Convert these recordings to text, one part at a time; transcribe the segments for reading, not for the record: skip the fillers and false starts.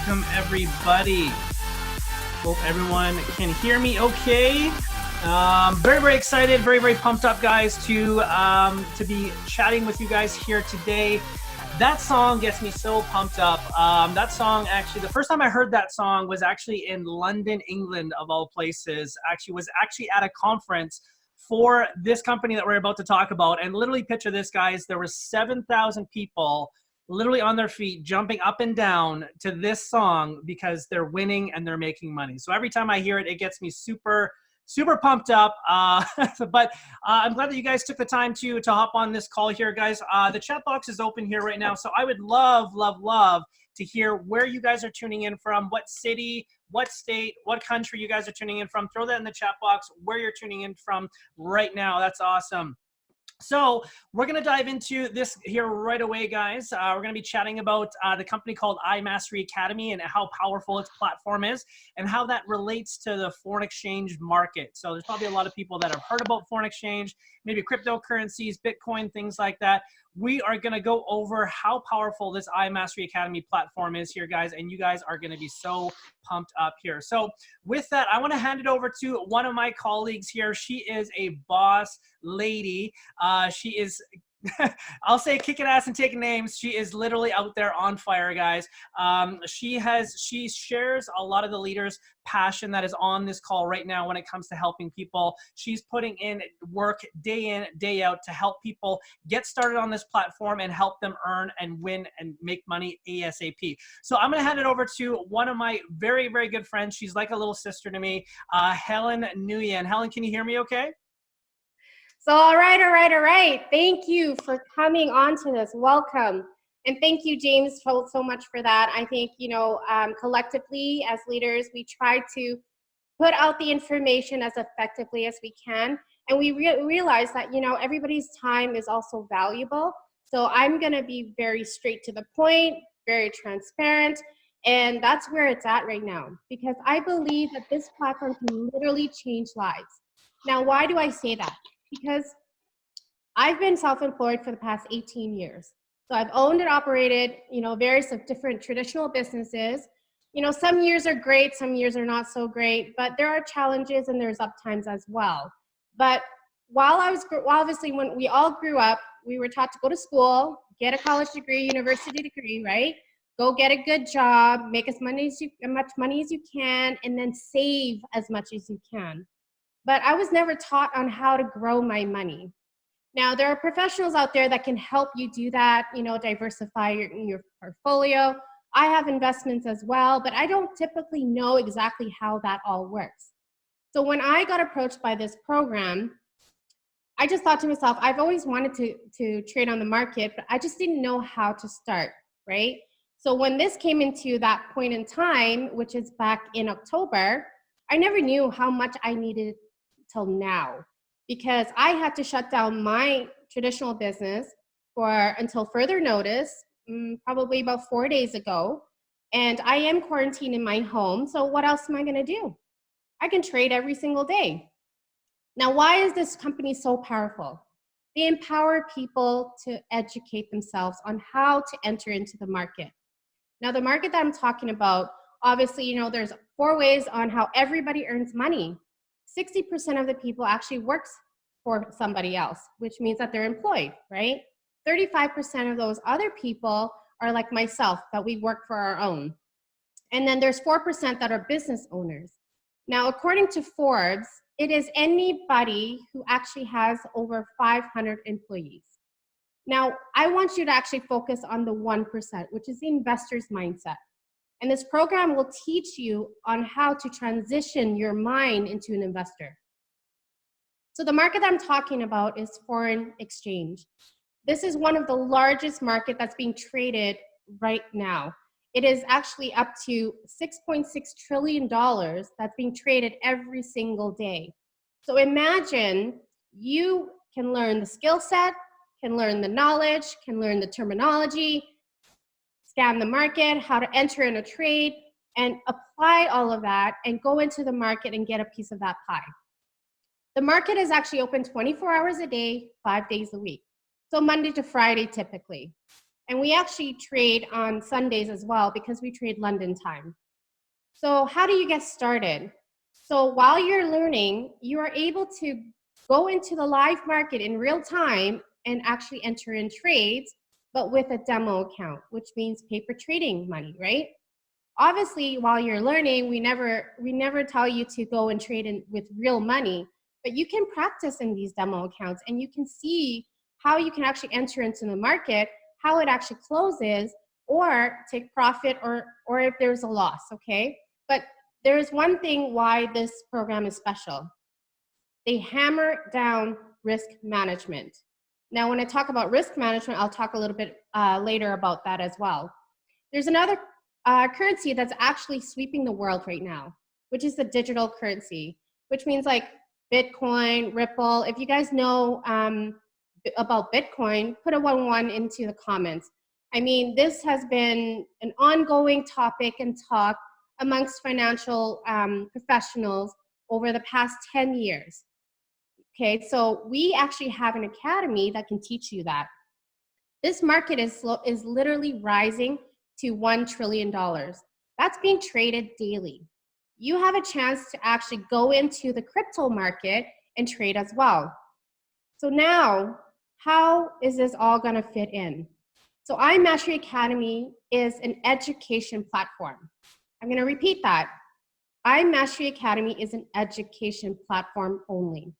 Welcome, everybody. Hope everyone can hear me okay. Very excited, very pumped up, guys, to be chatting with you guys here today. That song gets me so pumped up. That song, actually, the first time I heard that song was actually in London, England, of all places. Was actually at a conference for this company that we're about to talk about. And literally, picture this, guys. There were 7,000 people literally on their feet, jumping up and down to this song because they're winning and they're making money. So every time I hear it, it gets me super pumped up. But I'm glad that you guys took the time to hop on this call here, guys. The chat box is open here right now, so I would love to hear where you guys are tuning in from, what city, what state, what country you guys are tuning in from. Throw that in the chat box where you're tuning in from right now. That's awesome. So we're going to dive into this here right away, guys. We're going to be chatting about the company called iMastery Academy and how powerful its platform is and how that relates to the foreign exchange market. So there's probably a lot of people that have heard about foreign exchange, maybe cryptocurrencies, Bitcoin, things like that. We are going to go over how powerful this iMastery Academy platform is here, guys, and you guys are going to be so pumped up here. So with that, I want to hand it over to one of my colleagues here. She is a boss lady. She is I'll say kicking ass and taking names. She is literally out there on fire, guys. She shares a lot of the leaders' passion that is on this call right now when it comes to helping people. She's putting in work day in, day out to help people get started on this platform and help them earn and win and make money ASAP. So I'm going to hand it over to one of my very good friends. She's like a little sister to me, Helen Nguyen. Helen, can you hear me okay? So, all right. Thank you for coming on to this. Welcome. And thank you, James, so much for that. I think, collectively as leaders, we try to put out the information as effectively as we can. And we realize that, everybody's time is also valuable. So I'm going to be very straight to the point, very transparent. And that's where it's at right now, because I believe that this platform can literally change lives. Now, why do I say that? Because I've been self-employed for the past 18 years. So I've owned and operated, various of different traditional businesses. Some years are great, some years are not so great, but there are challenges and there's up times as well. But obviously when we all grew up, we were taught to go to school, get a college degree, university degree, right? Go get a good job, make as much money as you can, and then save as much as you can. But I was never taught on how to grow my money. Now, there are professionals out there that can help you do that, diversify your portfolio. I have investments as well, but I don't typically know exactly how that all works. So when I got approached by this program, I just thought to myself, I've always wanted to trade on the market, but I just didn't know how to start, right? So when this came into that point in time, which is back in October, I never knew how much I needed till now, because I had to shut down my traditional business until further notice, probably about 4 days ago. And I am quarantined in my home. So what else am I going to do? I can trade every single day. Now, why is this company so powerful? They empower people to educate themselves on how to enter into the market. Now, the market that I'm talking about, obviously, there's 4 ways on how everybody earns money. 60% of the people actually works for somebody else, which means that they're employed, right? 35% of those other people are like myself, that we work for our own. And then there's 4% that are business owners. Now, according to Forbes, it is anybody who actually has over 500 employees. Now, I want you to actually focus on the 1%, which is the investor's mindset. And this program will teach you on how to transition your mind into an investor. So the market that I'm talking about is foreign exchange. This is one of the largest market that's being traded right now. It is actually up to $6.6 trillion that's being traded every single day. So imagine you can learn the skill set, can learn the knowledge, can learn the terminology, scan the market, how to enter in a trade, and apply all of that and go into the market and get a piece of that pie. The market is actually open 24 hours a day, 5 days a week. So Monday to Friday typically. And we actually trade on Sundays as well because we trade London time. So how do you get started? So while you're learning, you are able to go into the live market in real time and actually enter in trades, but with a demo account, which means paper trading money, right? Obviously, while you're learning, we never tell you to go and trade in with real money, but you can practice in these demo accounts and you can see how you can actually enter into the market, how it actually closes, or take profit, or if there's a loss, okay? But there's one thing why this program is special. They hammer down risk management. Now, when I talk about risk management, I'll talk a little bit later about that as well. There's another currency that's actually sweeping the world right now, which is the digital currency, which means like Bitcoin, Ripple. If you guys know about Bitcoin, put a 1-1 into the comments. I mean, this has been an ongoing topic and talk amongst financial professionals over the past 10 years. Okay, so we actually have an academy that can teach you that. This market is literally rising to $1 trillion. That's being traded daily. You have a chance to actually go into the crypto market and trade as well. So now, how is this all gonna fit in? So iMastery Academy is an education platform. I'm gonna repeat that. iMastery Academy is an education platform only.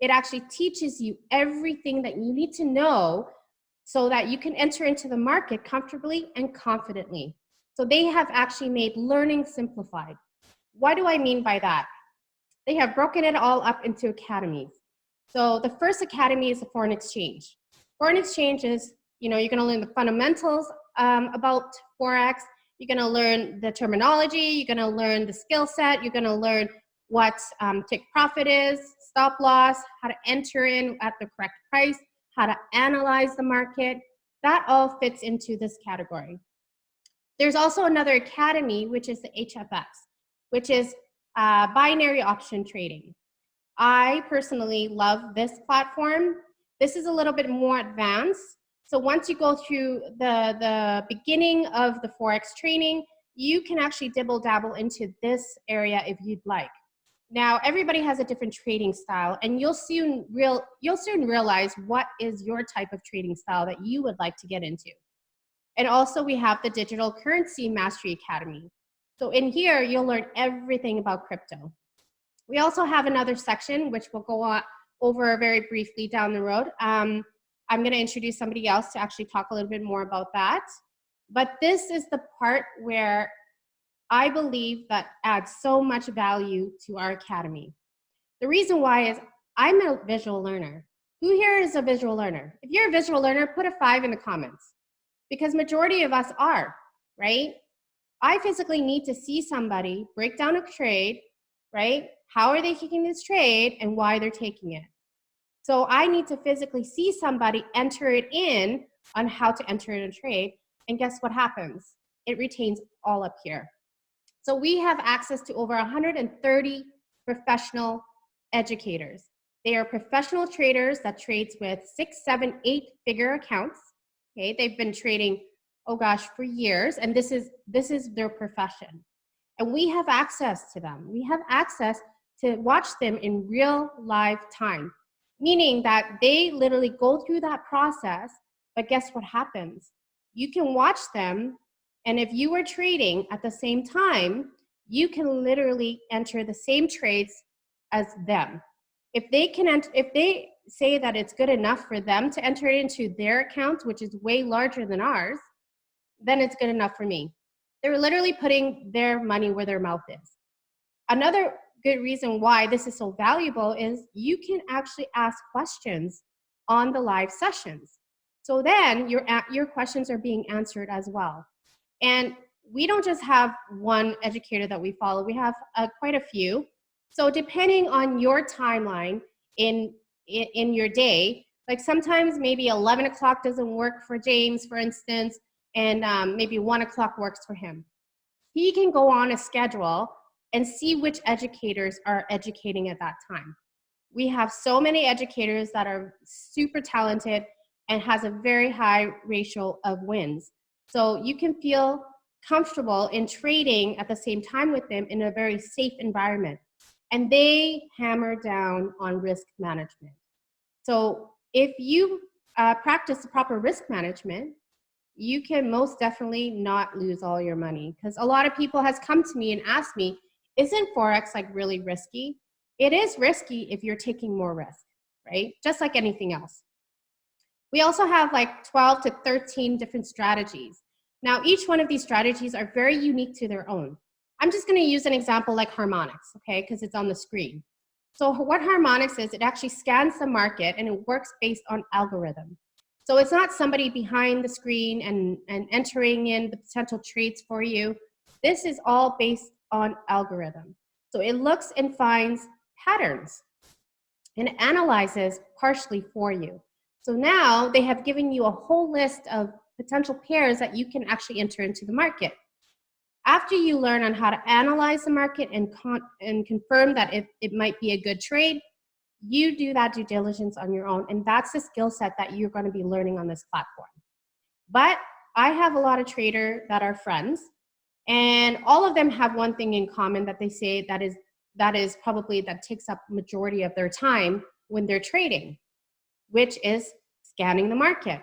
It actually teaches you everything that you need to know so that you can enter into the market comfortably and confidently. So they have actually made learning simplified. What do I mean by that? They have broken it all up into academies. So the first academy is the foreign exchange. Foreign exchange is, you're gonna learn the fundamentals about Forex. You're gonna learn the terminology. You're gonna learn the skill set. You're gonna learn what take profit is, stop loss, how to enter in at the correct price, how to analyze the market. That all fits into this category. There's also another academy, which is the HFX, which is binary option trading. I personally love this platform. This is a little bit more advanced. So once you go through the beginning of the Forex training, you can actually dibble dabble into this area if you'd like. Now, everybody has a different trading style, and you'll soon realize what is your type of trading style that you would like to get into. And also, we have the Digital Currency Mastery Academy. So in here, you'll learn everything about crypto. We also have another section, which we'll go on over very briefly down the road. I'm going to introduce somebody else to actually talk a little bit more about that. But this is the part where I believe that adds so much value to our academy. The reason why is I'm a visual learner. Who here is a visual learner? If you're a visual learner, put a 5 in the comments, because majority of us are, right? I physically need to see somebody break down a trade, right? How are they taking this trade and why they're taking it? So I need to physically see somebody enter it in on how to enter in a trade, and guess what happens? It retains all up here. So we have access to over 130 professional educators. They are professional traders that trades with 6, 7, 8-figure accounts. Okay, they've been trading, oh gosh, for years, and this is their profession. And we have access to them. We have access to watch them in real live time, meaning that they literally go through that process, but guess what happens? You can watch them, and if you are trading at the same time, you can literally enter the same trades as them. If they say that it's good enough for them to enter it into their account, which is way larger than ours, then it's good enough for me. They're literally putting their money where their mouth is. Another good reason why this is so valuable is you can actually ask questions on the live sessions. So then your questions are being answered as well. And we don't just have one educator that we follow, we have quite a few. So depending on your timeline in your day, like sometimes maybe 11 o'clock doesn't work for James, for instance, and maybe 1 o'clock works for him. He can go on a schedule and see which educators are educating at that time. We have so many educators that are super talented, and has a very high ratio of wins. So you can feel comfortable in trading at the same time with them in a very safe environment. And they hammer down on risk management. So if you practice the proper risk management, you can most definitely not lose all your money. Because a lot of people has come to me and asked me, isn't Forex like really risky? It is risky if you're taking more risk, right? Just like anything else. We also have like 12 to 13 different strategies. Now, each one of these strategies are very unique to their own. I'm just going to use an example like harmonics, okay, because it's on the screen. So what harmonics is, it actually scans the market and it works based on algorithm. So it's not somebody behind the screen and entering in the potential trades for you. This is all based on algorithm. So it looks and finds patterns and analyzes partially for you. So now they have given you a whole list of potential pairs that you can actually enter into the market. After you learn on how to analyze the market and confirm that it might be a good trade, you do that due diligence on your own, and that's the skill set that you're going to be learning on this platform. But I have a lot of traders that are friends, and all of them have one thing in common that they say that takes up majority of their time when they're trading, which is scanning the market.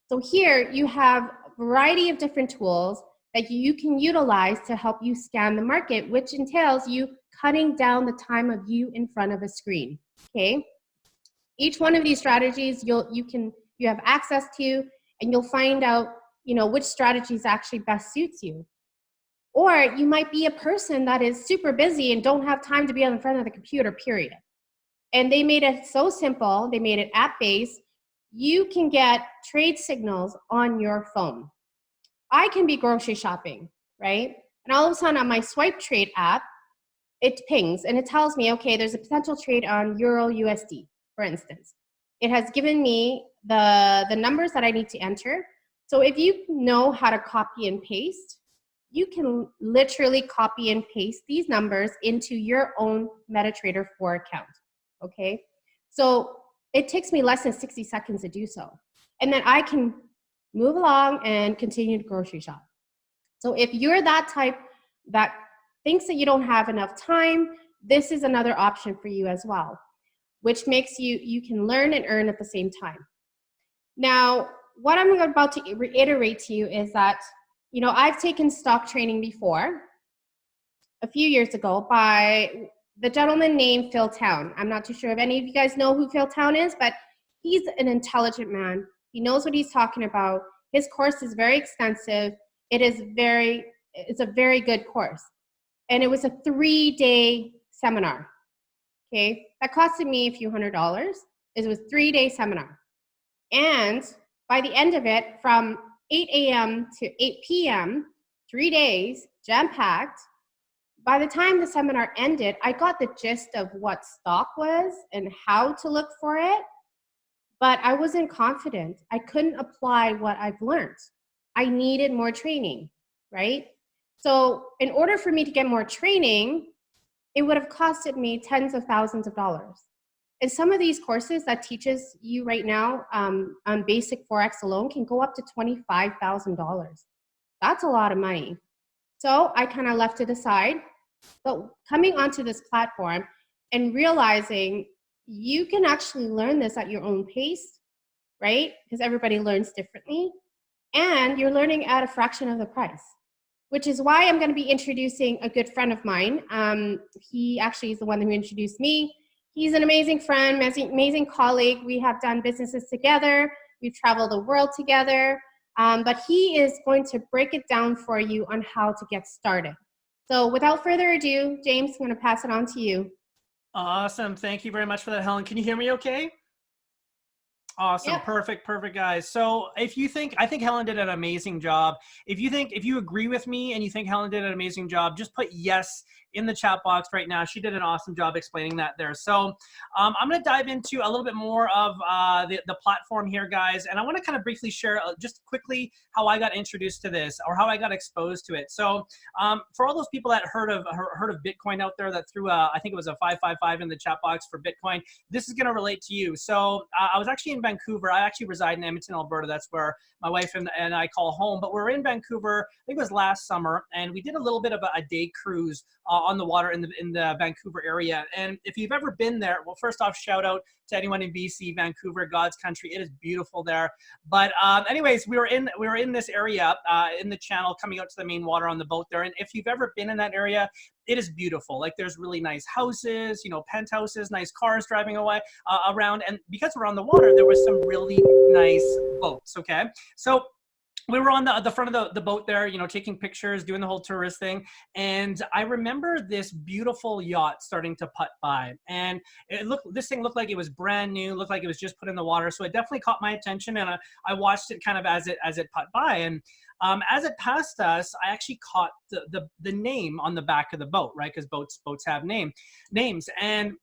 So here you have a variety of different tools that you can utilize to help you scan the market, which entails you cutting down the time of you in front of a screen, okay? Each one of these strategies you have access to, and you'll find out, which strategies actually best suits you. Or you might be a person that is super busy and don't have time to be in front of the computer, period. And they made it so simple, they made it app-based. You can get trade signals on your phone. I can be grocery shopping, right? And all of a sudden on my swipe trade app, it pings and it tells me, okay, there's a potential trade on Euro USD, for instance. It has given me the numbers that I need to enter. So if you know how to copy and paste, you can literally copy and paste these numbers into your own MetaTrader 4 account, okay? So it takes me less than 60 seconds to do so. And then I can move along and continue to grocery shop. So if you're that type that thinks that you don't have enough time, this is another option for you as well, which makes you can learn and earn at the same time. Now, what I'm about to reiterate to you is that, I've taken stock training before, a few years ago, by the gentleman named Phil Town. I'm not too sure if any of you guys know who Phil Town is, but he's an intelligent man. He knows what he's talking about. His course is very extensive. It's a very good course. And it was a 3-day seminar, okay? That costed me a few $100s. It was a 3-day seminar. And by the end of it, from 8 a.m. to 8 p.m., 3 days, jam-packed, by the time the seminar ended, I got the gist of what stock was and how to look for it, but I wasn't confident. I couldn't apply what I've learned. I needed more training, right? So in order for me to get more training, it would have costed me tens of thousands of dollars. And some of these courses that teaches you right now on basic Forex alone can go up to $25,000. That's a lot of money. So I kind of left it aside. But coming onto this platform and realizing you can actually learn this at your own pace, right? Because everybody learns differently. And you're learning at a fraction of the price, which is why I'm going to be introducing a good friend of mine. He actually is the one who introduced me. He's an amazing friend, amazing colleague. We have done businesses together. We've traveled the world together. But he is going to break it down for you on how to get started. So without further ado, James, I'm going to pass it on to you. Awesome. Thank you very much for that, Helen. Can you hear me okay? Awesome. Yep. Perfect, guys. So I think Helen did an amazing job. If you agree with me and you think Helen did an amazing job, just put yes in the chat box right now. She did an awesome job explaining that there. So I'm going to dive into a little bit more of the platform here, guys. And I want to kind of briefly share just quickly how I got introduced to this, or how I got exposed to it. So for all those people that heard of Bitcoin out there, that threw I think it was a 555 in the chat box for Bitcoin, this is going to relate to you. So I was actually in Vancouver. I actually reside in Edmonton, Alberta. That's where my wife and I call home. But we're in Vancouver, I think it was last summer, and we did a little bit of a day cruise on the water in the Vancouver area. And if you've ever been there, well, first off, shout out to anyone in BC, Vancouver, God's country. It is beautiful there. But anyways, we were in this area in the channel coming out to the main water on the boat there. And if you've ever been in that area, it is beautiful. Like, there's really nice houses, you know, penthouses, nice cars driving away around. And because we're on the water, there was some really nice boats. Okay, so we were on the front of the boat there, you know, taking pictures, doing the whole tourist thing. And I remember this beautiful yacht starting to putt by, and this thing looked like it was brand new, looked like it was just put in the water. So it definitely caught my attention, and I watched it kind of as it putt by. And as it passed us, I actually caught the name on the back of the boat, right? Because boats have names. And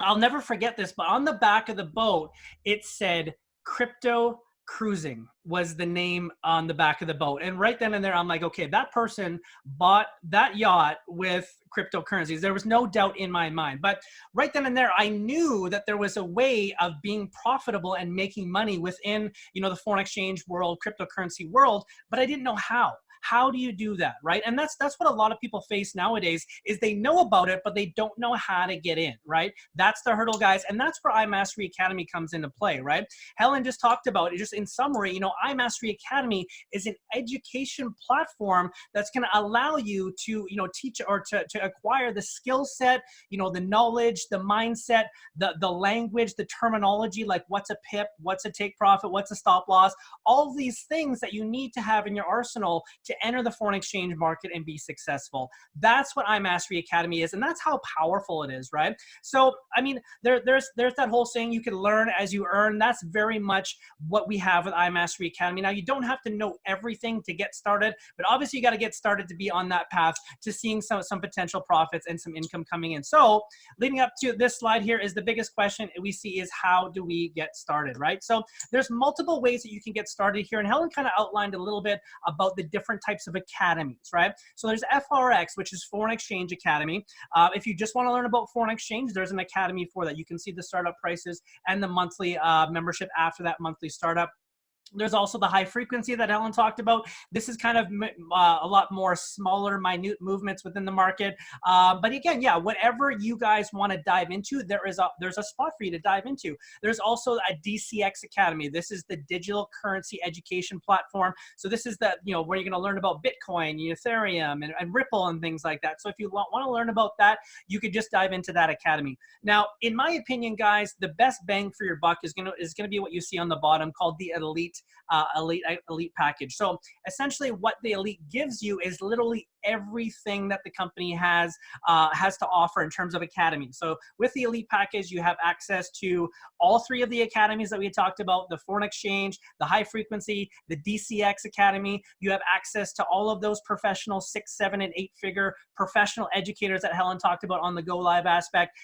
I'll never forget this, but on the back of the boat, it said Crypto Cruising was the name on the back of the boat. And right then and there, I'm like, okay, that person bought that yacht with cryptocurrencies. There was no doubt in my mind. But right then and there, I knew that there was a way of being profitable and making money within, you know, the foreign exchange world, cryptocurrency world, but I didn't know how. How do you do that, right? And that's what a lot of people face nowadays, is they know about it, but they don't know how to get in, right? That's the hurdle, guys. And that's where iMastery Academy comes into play, right? Helen just talked about it. Just in summary, you know, iMastery Academy is an education platform that's going to allow you to, you know, teach or to acquire the skill set, you know, the knowledge, the mindset, the language, the terminology, like what's a pip, what's a take profit, what's a stop loss, all of these things that you need to have in your arsenal to enter the foreign exchange market and be successful. That's what iMastery Academy is, and that's how powerful it is, right? So, I mean, there's that whole saying, you can learn as you earn. That's very much what we have with iMastery Academy. Now, you don't have to know everything to get started, but obviously you got to get started to be on that path to seeing some potential profits and some income coming in. So, leading up to this slide here is the biggest question we see is, how do we get started, right? So, there's multiple ways that you can get started here, and Helen kind of outlined a little bit about the different types of academies, right? So there's FRX, which is Foreign Exchange Academy. If you just want to learn about foreign exchange, there's an academy for that. You can see the startup prices and the monthly membership after that monthly startup. There's also the high frequency that Ellen talked about. This is kind of a lot more smaller, minute movements within the market. But again, yeah, whatever you guys want to dive into, there's a spot for you to dive into. There's also a DCX Academy. This is the digital currency education platform. So this is the, you know, where you're going to learn about Bitcoin, Ethereum, and Ripple and things like that. So if you want to learn about that, you could just dive into that academy. Now, in my opinion, guys, the best bang for your buck is going to be what you see on the bottom, called the elite package. So essentially what the elite gives you is literally everything that the company has to offer in terms of academy. So with the elite package, you have access to all three of the academies that we talked about: the foreign exchange, the high frequency, the DCX Academy. You have access to all of those professional 6, 7, and 8 figure professional educators that Helen talked about on the Go Live aspect.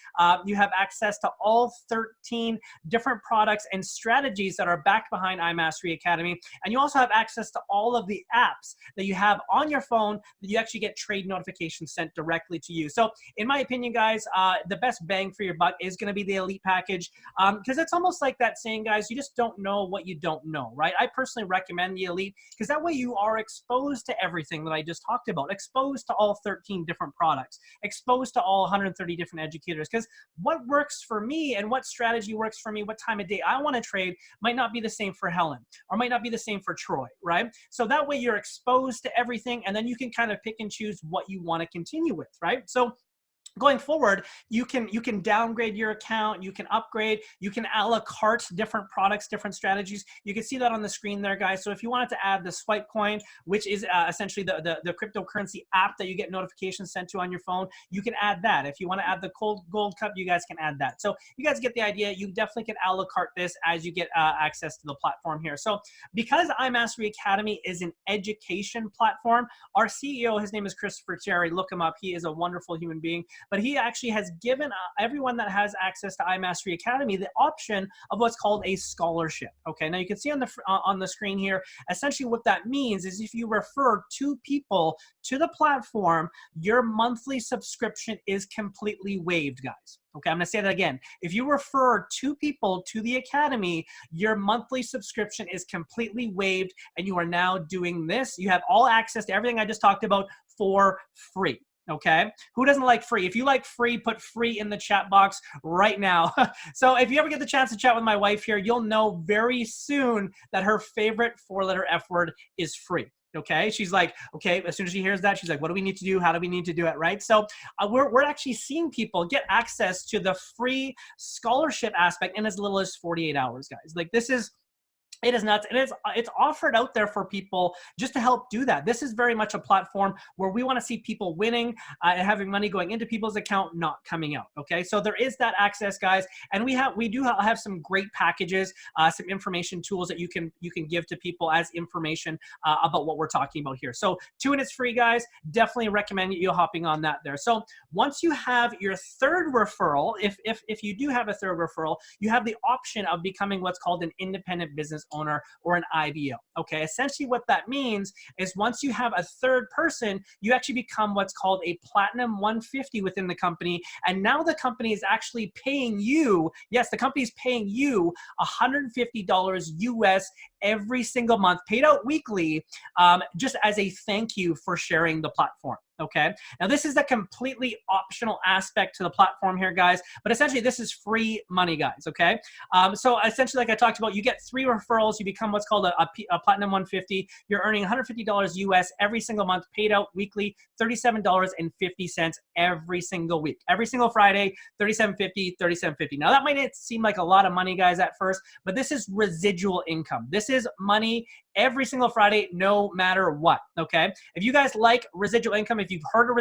You have access to all 13 different products and strategies that are backed behind iMastery Academy. And you also have access to all of the apps that you have on your phone that you actually get trade notifications sent directly to you. So in my opinion, guys, the best bang for your buck is going to be the elite package, because it's almost like that saying, guys, you just don't know what you don't know, right? I personally recommend the elite because that way you are exposed to everything that I just talked about, exposed to all 13 different products, exposed to all 130 different educators, because what works for me and what strategy works for me, what time of day I want to trade, might not be the same for Helen, or might not be the same for Troy, right? So that way you're exposed to everything, and then you can kind of pick and choose what you want to continue with, right? So going forward, you can downgrade your account, you can upgrade, you can a la carte different products, different strategies. You can see that on the screen there, guys. So if you wanted to add the swipe coin, which is essentially the cryptocurrency app that you get notifications sent to on your phone, you can add that. If you want to add the gold cup, you guys can add that. So you guys get the idea. You definitely can a la carte this as you get access to the platform here. So because iMastery Academy is an education platform, our CEO, his name is Christopher Cherry. Look him up. He is a wonderful human being. But he actually has given everyone that has access to iMastery Academy the option of what's called a scholarship. Okay, now you can see on the screen here, essentially what that means is if you refer 2 people to the platform, your monthly subscription is completely waived, guys. Okay, I'm gonna say that again. If you refer 2 people to the Academy, your monthly subscription is completely waived, and you are now doing this. You have all access to everything I just talked about for free. Okay, who doesn't like free? If you like free, put free in the chat box right now. So if you ever get the chance to chat with my wife here, you'll know very soon that her favorite 4-letter F word is free. Okay, she's like, okay, as soon as she hears that, she's like, what do we need to do? How do we need to do it, right? So we're actually seeing people get access to the free scholarship aspect in as little as 48 hours, guys. Like, this is, it is nuts, and it's offered out there for people just to help do that. This is very much a platform where we want to see people winning and having money going into people's account, not coming out. Okay, so there is that access, guys, and we do have some great packages, some information tools that you can give to people as information about what we're talking about here. So 2 minutes free, guys. Definitely recommend you hopping on that there. So once you have your 3rd referral, if you do have a 3rd referral, you have the option of becoming what's called an independent business owner or an IBO. Okay, essentially what that means is once you have a 3rd person, you actually become what's called a Platinum 150 within the company, and now the company is actually paying you, yes, the company is paying you $150 US every single month, paid out weekly, just as a thank you for sharing the platform. Okay, now this is a completely optional aspect to the platform here, guys, but essentially this is free money, guys. Okay, so essentially, like I talked about, you get 3 referrals, you become what's called a Platinum 150. You're earning $150 US every single month, paid out weekly, $37.50 every single week, every single Friday, $37.50, $37.50. Now that might seem like a lot of money, guys, at first, but this is residual income. This is money every single Friday, no matter what. Okay, if you guys like residual income, if you've heard of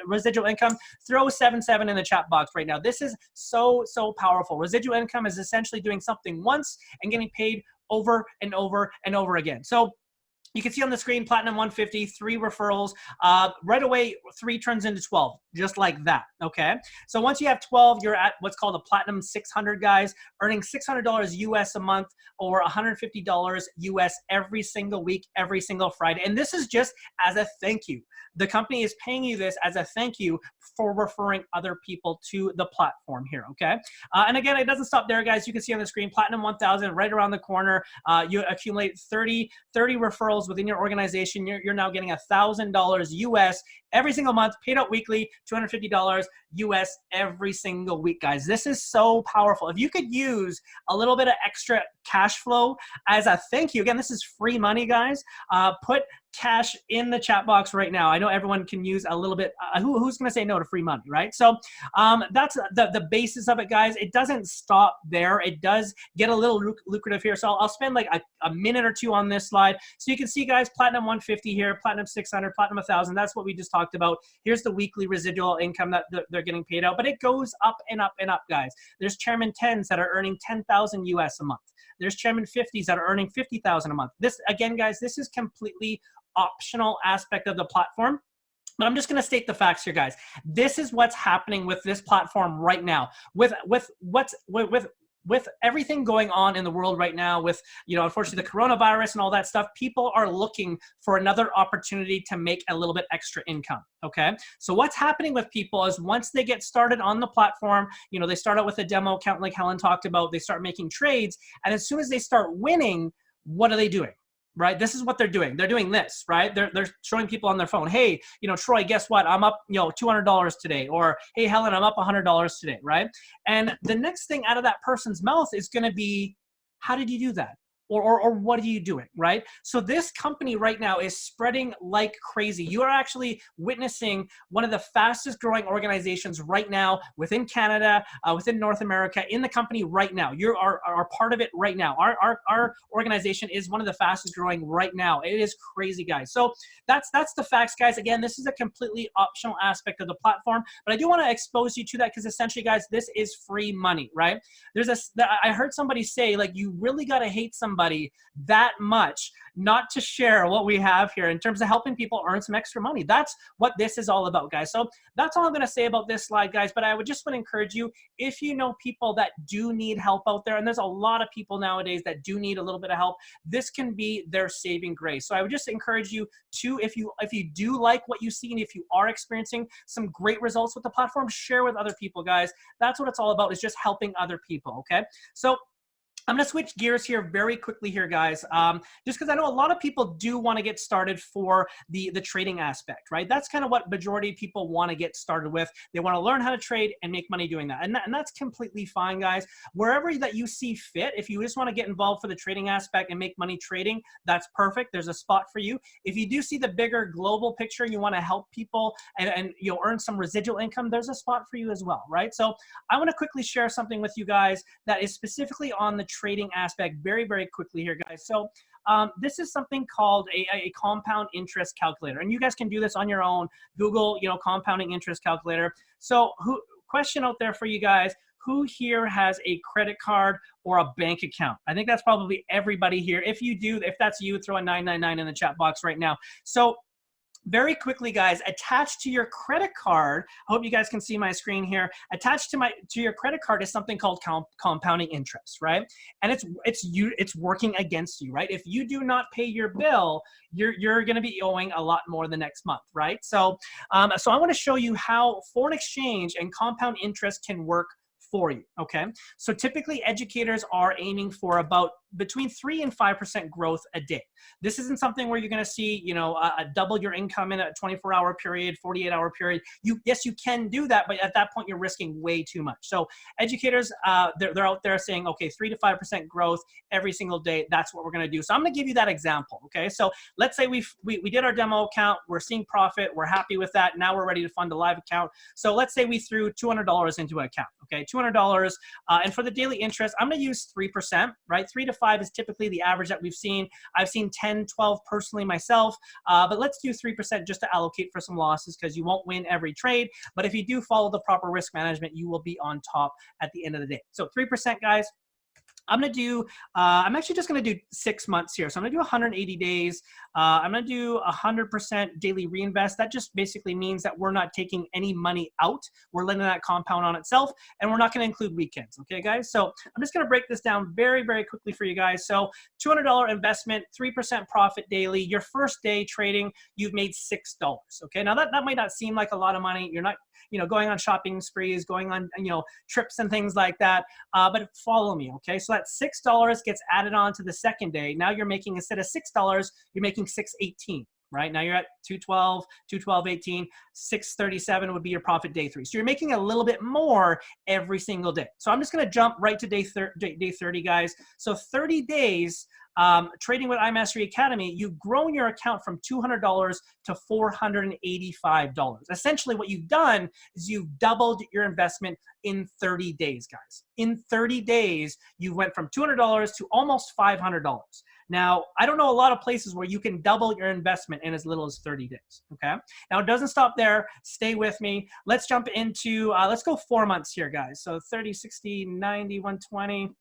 residual income, throw 77 in the chat box right now. This is so powerful. Residual income is essentially doing something once and getting paid over and over and over again. So you can see on the screen, Platinum 150, 3 referrals. Right away, 3 turns into 12, just like that, okay? So once you have 12, you're at what's called a Platinum 600, guys, earning $600 US a month or $150 US every single week, every single Friday. And this is just as a thank you. The company is paying you this as a thank you for referring other people to the platform here, okay? And again, it doesn't stop there, guys. You can see on the screen, Platinum 1000 right around the corner. You accumulate 30 referrals within your organization. You're now getting $1,000 US every single month, paid out weekly, $250 US every single week, guys. This is so powerful. If you could use a little bit of extra cash flow as a thank you, again, this is free money, guys. Put cash in the chat box right now. I know everyone can use a little bit. Who's going to say no to free money, right? So that's the basis of it, guys. It doesn't stop there. It does get a little lucrative here. So I'll spend like a minute or 2 on this slide. So you can see, guys, Platinum 150 here, Platinum 600, Platinum 1000. That's what we just talked about. Here's the weekly residual income that they're getting paid out, but it goes up and up and up, guys. There's Chairman 10s that are earning 10,000 US a month. There's Chairman 50s that are earning 50,000 a month. This, again, guys, this is completely optional aspect of the platform. But I'm just going to state the facts here, guys. This is what's happening with this platform right now. With everything going on in the world right now, with, you know, unfortunately the coronavirus and all that stuff, people are looking for another opportunity to make a little bit extra income. Okay, so what's happening with people is once they get started on the platform, you know, they start out with a demo account like Helen talked about, they start making trades, and as soon as they start winning, what are they doing? Right? This is what they're doing. They're doing this, right? They're showing people on their phone, hey, you know, Troy, guess what? I'm up, you know, $200 today. Or, hey, Helen, I'm up $100 today, right? And the next thing out of that person's mouth is going to be, how did you do that? or what are you doing, right? So this company right now is spreading like crazy. You are actually witnessing one of the fastest growing organizations right now within Canada, within North America, in the company right now. You are part of it right now. Our organization is one of the fastest growing right now. It is crazy, guys. So that's the facts, guys. Again, this is a completely optional aspect of the platform, but I do want to expose you to that because essentially, guys, this is free money, right? I heard somebody say, like, you really got to hate somebody that much not to share what we have here in terms of helping people earn some extra money. That's what this is all about, guys. So that's all I'm going to say about this slide, guys. But I would just want to encourage you, if you know people that do need help out there, and there's a lot of people nowadays that do need a little bit of help, this can be their saving grace. So I would just encourage you to, if you do like what you see, and if you are experiencing some great results with the platform, share with other people, guys. That's what it's all about, is just helping other people, okay? So I'm going to switch gears here very quickly here, guys, just because I know a lot of people do want to get started for the trading aspect, right? That's kind of what majority of people want to get started with. They want to learn how to trade and make money doing that. And that's completely fine, guys. Wherever that you see fit, if you just want to get involved for the trading aspect and make money trading, that's perfect. There's a spot for you. If you do see the bigger global picture, you want to help people and you'll earn some residual income, there's a spot for you as well, right? So I want to quickly share something with you guys that is specifically on the trading aspect very, very quickly here, guys. So this is something called a compound interest calculator, and you guys can do this on your own. Google, compounding interest calculator. So question out there for you guys: who here has a credit card or a bank account? I think that's probably everybody here. If you do, if that's you, throw a 999 in the chat box right now. So very quickly, guys, attached to your credit card, I hope you guys can see my screen here. Attached to your credit card is something called compounding interest, right? And it's working against you, right? If you do not pay your bill, you're going to be owing a lot more the next month, right? So so I want to show you how foreign exchange and compound interest can work for you, okay? So typically educators are aiming for about between 3 and 5% growth a day. This isn't something where you're going to see, double your income in a 24-hour period, 48-hour period. Yes, you can do that, but at that point you're risking way too much. So educators, they're out there saying, okay, 3 to 5% growth every single day. That's what we're going to do. So I'm going to give you that example, okay? So let's say we did our demo account. We're seeing profit. We're happy with that. Now we're ready to fund a live account. So let's say we threw $200 into an account, okay? $200. And for the daily interest, I'm going to use 3%, right? 3 to 5 is typically the average that we've seen. I've seen 10, 12 personally myself, but let's do 3% just to allocate for some losses, because you won't win every trade. But if you do follow the proper risk management, you will be on top at the end of the day. So 3%, guys. I'm going to do, I'm actually just going to do 6 months here. So I'm going to do 180 days. I'm going to do 100% daily reinvest. That just basically means that we're not taking any money out. We're letting that compound on itself, and we're not going to include weekends. Okay, guys? So I'm just going to break this down very, very quickly for you guys. So $200 investment, 3% profit daily. Your first day trading, you've made $6. Okay, now that might not seem like a lot of money. You're not, going on shopping sprees, going on, trips and things like that. But follow me, okay? So that $6 gets added on to the second day. Now you're making, instead of $6, you're making $6.18, right? Now you're at 212, 212.18, 637 would be your profit day 3. So you're making a little bit more every single day. So I'm just going to jump right to day 30, guys. So 30 days trading with iMastery Academy, you've grown your account from $200 to $485. Essentially what you've done is you've doubled your investment in 30 days, guys. In 30 days, you went from $200 to almost $500. Now, I don't know a lot of places where you can double your investment in as little as 30 days, okay? Now, it doesn't stop there. Stay with me. Let's jump into, let's go 4 months here, guys. So 30, 60, 90, 120.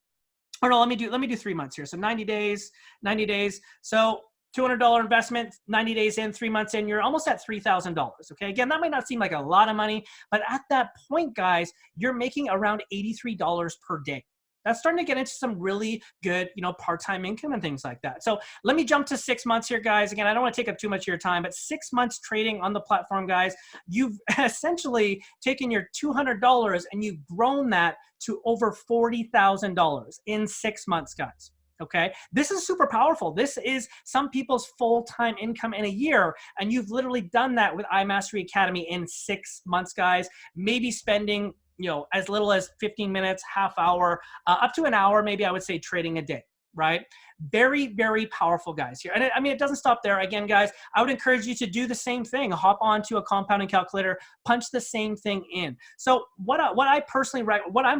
Oh no, let me do 3 months here. So 90 days. So $200 investment, 90 days in, 3 months in, you're almost at $3,000. Okay, again, that might not seem like a lot of money, but at that point, guys, you're making around $83 per day. That's starting to get into some really good, part-time income and things like that. So let me jump to 6 months here, guys. Again, I don't want to take up too much of your time, but 6 months trading on the platform, guys, you've essentially taken your $200 and you've grown that to over $40,000 in 6 months, guys. Okay, this is super powerful. This is some people's full-time income in a year, and you've literally done that with iMastery Academy in 6 months, guys. Maybe spending as little as 15 minutes, half hour, up to an hour, maybe I would say trading a day. right? Very, very powerful, guys, here. And I mean, it doesn't stop there. Again, guys, I would encourage you to do the same thing. Hop onto a compounding calculator, punch the same thing in. So what I'm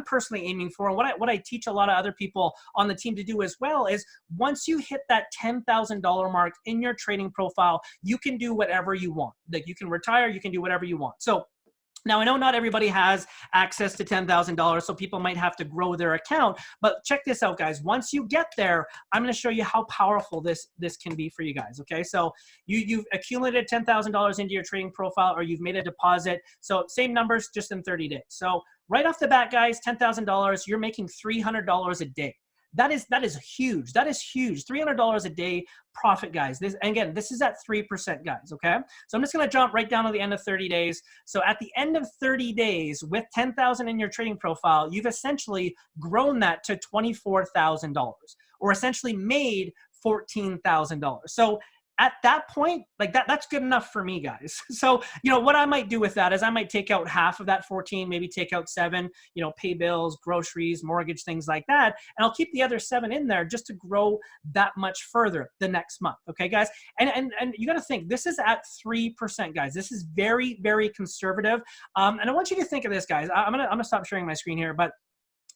personally aiming for, and what I teach a lot of other people on the team to do as well, is once you hit that $10,000 mark in your trading profile, you can do whatever you want. Like, you can retire, you can do whatever you want. So now, I know not everybody has access to $10,000, so people might have to grow their account, but check this out, guys. Once you get there, I'm going to show you how powerful this can be for you guys, okay? So you've accumulated $10,000 into your trading profile, or you've made a deposit. So same numbers, just in 30 days. So right off the bat, guys, $10,000, you're making $300 a day. That is huge. That is huge. $300 a day profit, guys. This is at 3%, guys, okay? So I'm just going to jump right down to the end of 30 days. So at the end of 30 days, with 10,000 in your trading profile, you've essentially grown that to $24,000, or essentially made $14,000. So at that point, like that's good enough for me, guys. So, what I might do with that is I might take out half of that 14, maybe take out 7, pay bills, groceries, mortgage, things like that. And I'll keep the other 7 in there just to grow that much further the next month. Okay, guys. And you got to think, this is at 3%, guys. This is very, very conservative. And I want you to think of this, guys. I'm gonna stop sharing my screen here, but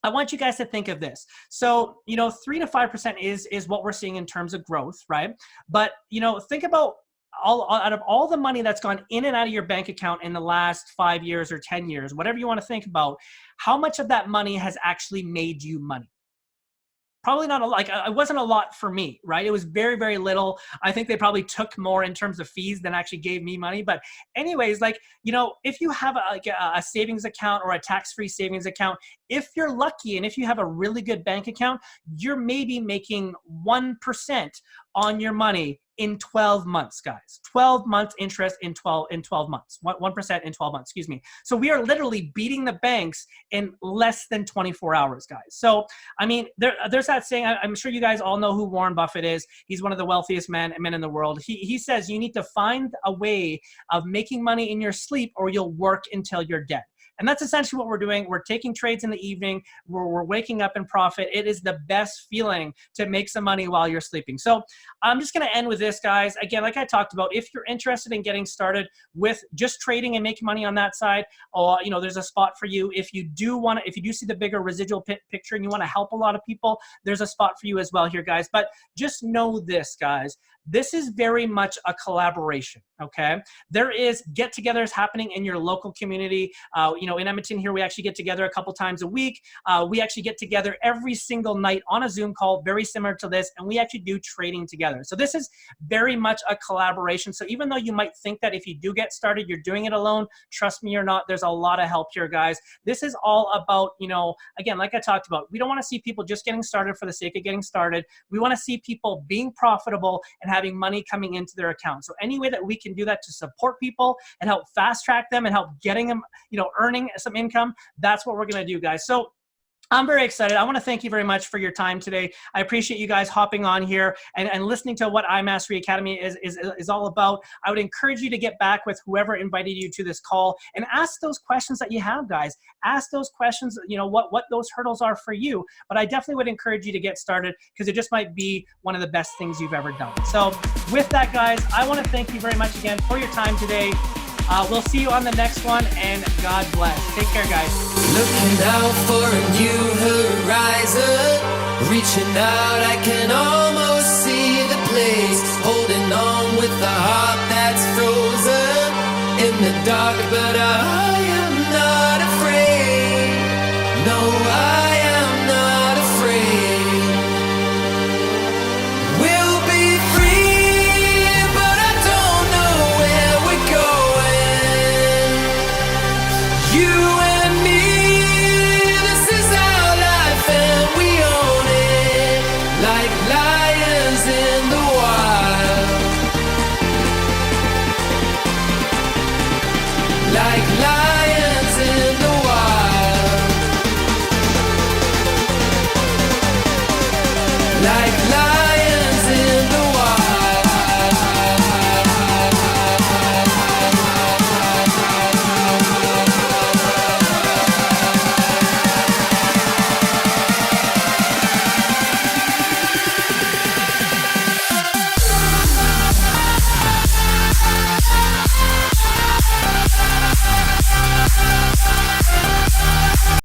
I want you guys to think of this. So, 3 to 5% is what we're seeing in terms of growth, right? But, think about out of all the money that's gone in and out of your bank account in the last 5 years or 10 years, whatever you want to think about, how much of that money has actually made you money? Probably not a lot. Like, it wasn't a lot for me, right? It was very, very little. I think they probably took more in terms of fees than actually gave me money. But anyways, like, if you have a savings account or a tax-free savings account, if you're lucky and if you have a really good bank account, you're maybe making 1% on your money in 12 months, guys. 12 months interest in 12 months. 1% in 12 months, excuse me. So we are literally beating the banks in less than 24 hours, guys. So, I mean, there's that saying, I'm sure you guys all know who Warren Buffett is. He's one of the wealthiest men in the world. He says you need to find a way of making money in your sleep, or you'll work until you're dead. And that's essentially what we're doing. We're taking trades in the evening. We're waking up in profit. It is the best feeling to make some money while you're sleeping. So I'm just going to end with this, guys. Again, like I talked about, if you're interested in getting started with just trading and making money on that side, there's a spot for you. If you do see the bigger residual picture and you want to help a lot of people, there's a spot for you as well here, guys. But just know this, guys. This is very much a collaboration, okay? There is get-togethers happening in your local community. In Edmonton here, we actually get together a couple times a week. We actually get together every single night on a Zoom call, very similar to this, and we actually do trading together. So this is very much a collaboration. So even though you might think that if you do get started, you're doing it alone, trust me, you're not. There's a lot of help here, guys. This is all about, again, like I talked about, we don't want to see people just getting started for the sake of getting started. We want to see people being profitable and having money coming into their account. So any way that we can do that to support people and help fast track them and help getting them, earning some income, that's what we're going to do, guys. So I'm very excited. I want to thank you very much for your time today. I appreciate you guys hopping on here and listening to what iMastery Academy is all about. I would encourage you to get back with whoever invited you to this call and ask those questions that you have, guys. Ask those questions, what those hurdles are for you. But I definitely would encourage you to get started, because it just might be one of the best things you've ever done. So with that, guys, I want to thank you very much again for your time today. We'll see you on the next one, and God bless. Take care, guys. Looking out for a new horizon, reaching out, I can almost see the place, holding on with a heart that's frozen in the dark, but